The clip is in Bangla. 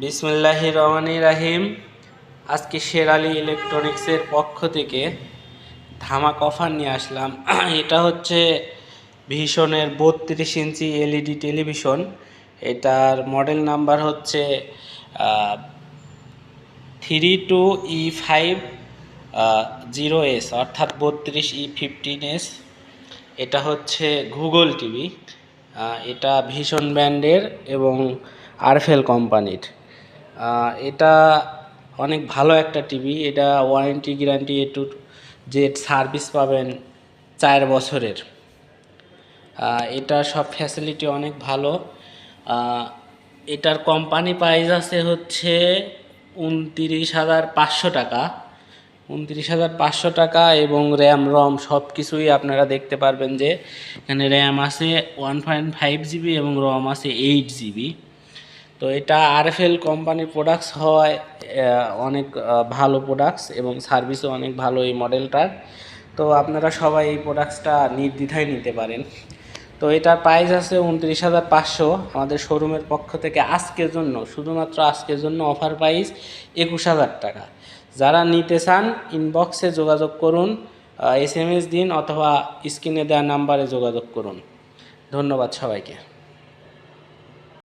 বিসমিল্লাহির রহমানির রহিম। আজকে শেরালি ইলেকট্রনিক্সের পক্ষ থেকে ধামাক অফার নিয়ে আসলাম। এটা হচ্ছে ভিশনের 32 ইঞ্চি এলইডি টেলিভিশন। এটার মডেল নাম্বার হচ্ছে 32E50S অর্থাৎ 32E15S। এটা হচ্ছে গুগল টিভি। এটা ভিশন ব্র্যান্ডের এবং আরফেল কোম্পানির। এটা অনেক ভালো একটা টিভি। এটা warranty guarantee A to Z service পাবেন 4 বছরের। এটা সব ফ্যাসিলিটি অনেক ভালো। এটার কোম্পানি প্রাইস আছে হচ্ছে 29,500 টাকা। 29,500 টাকা এবং র্যাম রম সব কিছুই আপনারা দেখতে পারবেন যে এখানে র্যাম আছে 1.5 GB এবং রম আছে 8 GB। তো এটা আরএফএল কোম্পানির প্রোডাক্টস হয়, অনেক ভালো প্রোডাক্টস এবং সার্ভিসও অনেক ভালো এই মডেলটার। তো আপনারা সবাই এই প্রোডাক্টসটা নির্দ্বিধায় নিতে পারেন। তো এটার প্রাইস আছে 29,500। আমাদের শোরুমের পক্ষ থেকে আজকের জন্য, শুধুমাত্র আজকের জন্য অফার প্রাইস 21,000 টাকা। যারা নিতে চান ইনবক্সে যোগাযোগ করুন, SMS দিন অথবা স্ক্রিনে দেওয়া নাম্বারে যোগাযোগ করুন। ধন্যবাদ সবাইকে।